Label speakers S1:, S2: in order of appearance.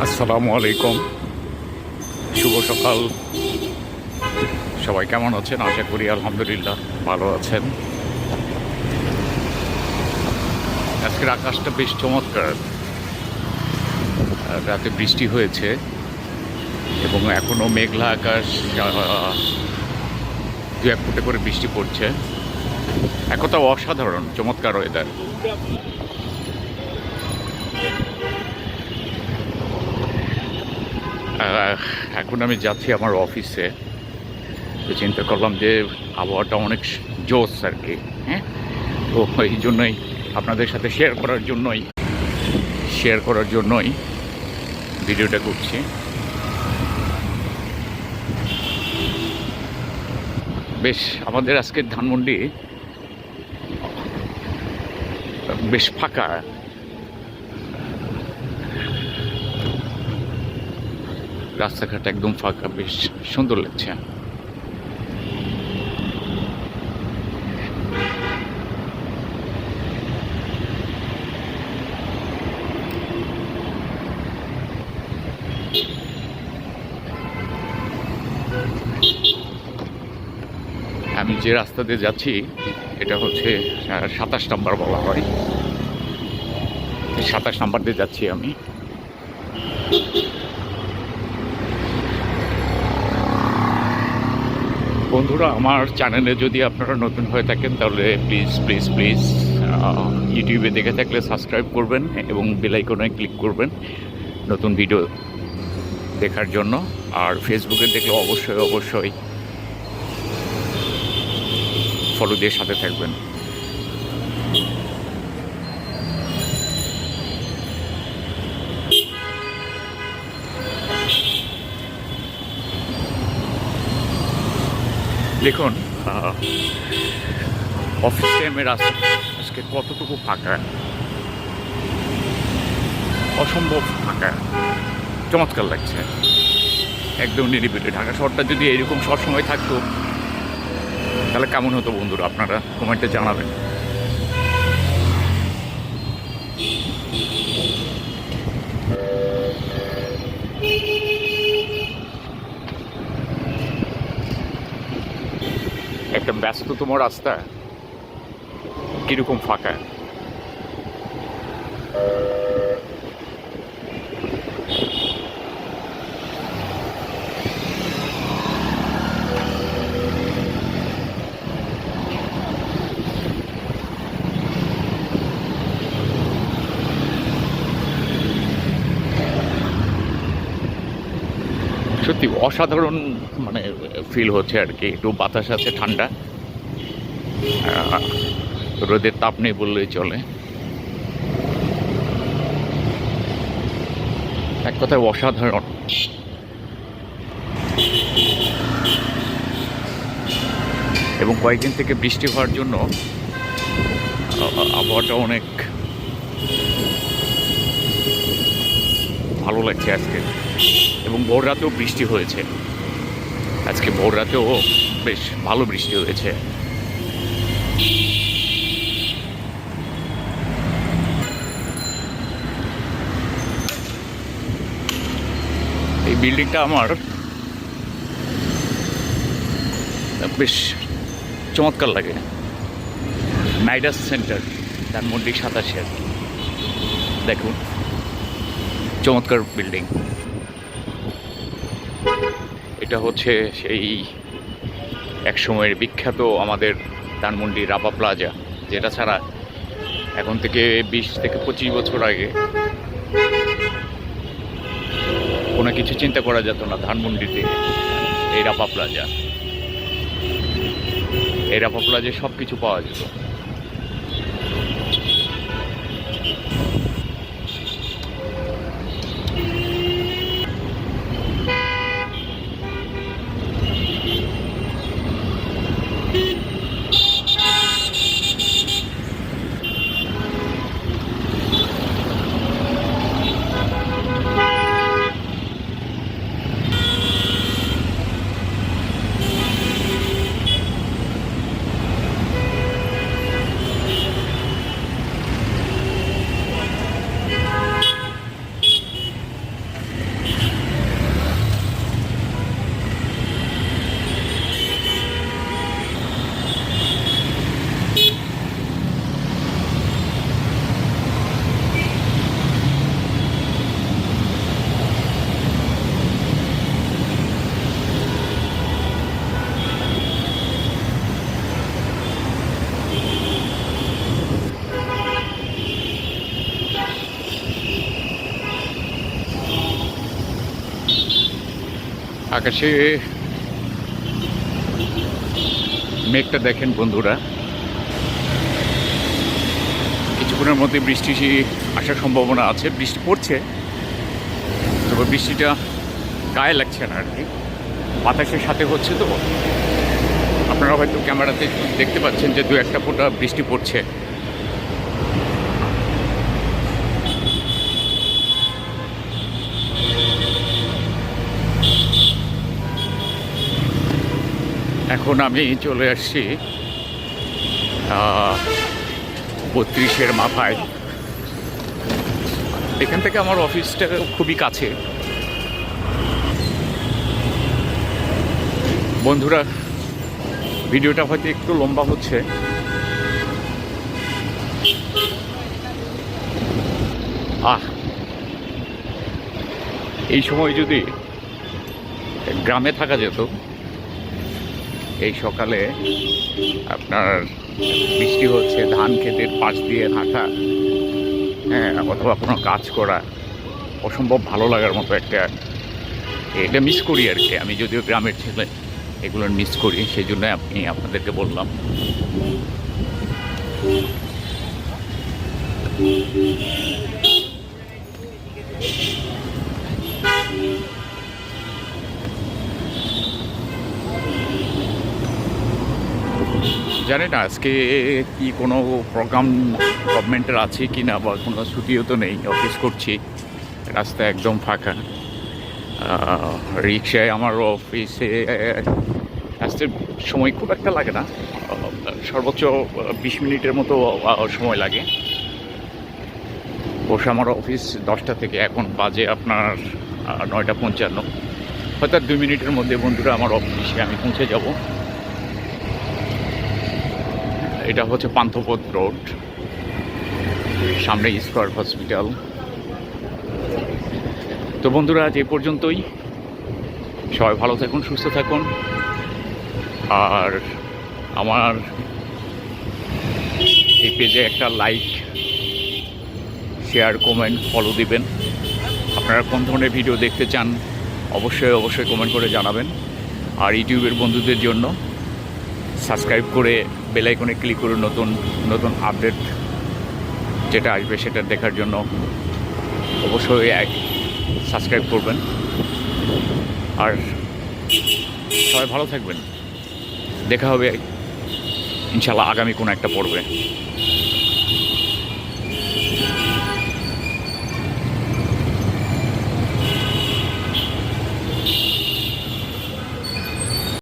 S1: আসসালামু আলাইকুম, শুভ সকাল। সবাই কেমন আছেন? আশা করি আলহামদুলিল্লাহ ভালো আছেন। আজকের আকাশটা বেশ চমৎকার। রাতে বৃষ্টি হয়েছে এবং এখনও মেঘলা আকাশ, দু এক ফুটে করে বৃষ্টি পড়ছে। এক কথা অসাধারণ চমৎকার ওয়েদার। এখন আমি যাচ্ছি আমার অফিসে। তো চিন্তা করলাম যে আবহাওয়াটা অনেক জোস আর কি। হ্যাঁ, তো এই জন্যই আপনাদের সাথে শেয়ার করার জন্যই ভিডিওটা করছি। বেশ আমাদের আজকের ধানমন্ডি বেশ ফাঁকা। রাস্তাঘাট একদম ফাঁকা, বেশ সুন্দর লাগছে। আমি যে রাস্তা দিয়ে যাচ্ছি এটা হচ্ছে 27 নম্বর বলা হয়। 27 নম্বর দিয়ে যাচ্ছি আমি। বন্ধুরা, আমার চ্যানেলে যদি আপনারা নতুন হয়ে থাকেন তাহলে প্লিজ প্লিজ প্লিজ ইউটিউবে দেখে থাকলে সাবস্ক্রাইব করবেন এবং বেল আইকনে ক্লিক করবেন নতুন ভিডিও দেখার জন্য। আর ফেসবুকে দেখলে অবশ্যই ফলো দিয়ে সাথে থাকবেন। দেখুন অফিস টাইমের আজকে কতটুকু ফাঁকা, অসম্ভব ফাঁকা, চমৎকার লাগছে, একদম নিরিবিলি। ঢাকা শহরটা যদি এরকম সবসময় থাকতো তাহলে কেমন হতো বন্ধুরা? আপনারা কমেন্টে জানাবেন। একটা ব্যস্ততম রাস্তা কিরকম ফাঁকা। সত্যি অসাধারণ মানে ফিল হচ্ছে আর কি। একটু বাতাস আছে, ঠান্ডা, রোদের তাপ নেই বললেই চলে। এক কথায় অসাধারণ। এবং কয়েকদিন থেকে বৃষ্টি হওয়ার জন্য আবহাওয়াটা অনেক ভালো লাগছে আজকে। এবং ভোর রাতেও বৃষ্টি হয়েছে, আজকে ভোর রাতেও বেশ ভালো বৃষ্টি হয়েছে। এই বিল্ডিংটা আমার বেশ চমৎকার লাগে। নাইডাস সেন্টার, ধানমন্ডি 27। দেখুন চমৎকার বিল্ডিং। এটা হচ্ছে সেই এক সময়ের বিখ্যাত আমাদের ধানমন্ডি রাপা প্লাজা, যেটা ছাড়া এখন থেকে 20 থেকে 25 বছর আগে কোনো কিছু চিন্তা করা যেত না। ধানমন্ডিতে এই রাপা প্লাজায় সব কিছু পাওয়া যেত। আকাশে মেঘটা দেখেন বন্ধুরা, কিছুক্ষণের মধ্যে বৃষ্টি আসার সম্ভাবনা আছে। বৃষ্টি পড়ছে, তবে বৃষ্টিটা গায়ে লাগছে না আর কি, বাতাসের সাথে হচ্ছে। তো আপনারা হয়তো ক্যামেরাতে দেখতে পাচ্ছেন যে 2-1 ফোঁটা বৃষ্টি পড়ছে। এখন আমি চলে আসছি 32-এর মাথায়। এখান থেকে আমার অফিসটা খুবই কাছে। বন্ধুরা, ভিডিওটা হয়তো একটু লম্বা হচ্ছে, এই সময় যদি গ্রামে থাকা যেত, এই সকালে আপনার বৃষ্টি হচ্ছে, ধান ক্ষেতের পাশ দিয়ে হাঁটা, হ্যাঁ, অথবা কোনো কাজ করা অসম্ভব ভালো লাগার মতো একটা, এটা মিস করি আর কি। আমি যদিও গ্রামের ছেলে, এগুলো মিস করি, সেই জন্য আপনাদেরকে বললাম। জানি না আজকে কি কোনো প্রোগ্রাম গভর্নমেন্টের আছে কি না, বা কোনো ছুটিও তো নেই, অফিস করছি, রাস্তা একদম ফাঁকা। রিক্সায় আমার অফিসে আসতে সময় খুব একটা লাগে না, সর্বোচ্চ 20 মিনিটের মতো সময় লাগে। বসে আমার অফিস 10টা থেকে, এখন বাজে আপনার 9:55। হয়তো 2 মিনিটের মধ্যে বন্ধুরা আমার অফিসে আমি পৌঁছে যাব। এটা হচ্ছে পান্থপথ রোড, সামনে স্কয়ার হসপিটাল। তো বন্ধুরা, আজ এই পর্যন্তই। সবাই ভালো থাকুন, সুস্থ থাকুন, আর আমার এই পেজে একটা লাইক, শেয়ার, কমেন্ট, ফলো দিবেন। আপনারা কোন ধরনের ভিডিও দেখতে চান অবশ্যই কমেন্ট করে জানাবেন। আর ইউটিউবের বন্ধুদের জন্য সাবস্ক্রাইব করে বেল আইকনে ক্লিক করে নতুন আপডেট যেটা আসবে সেটা দেখার জন্য অবশ্যই সাবস্ক্রাইব করবেন। আর সবাই ভালো থাকবেন। দেখা হবে ইনশাল্লাহ আগামী কোনো একটা পর্বে।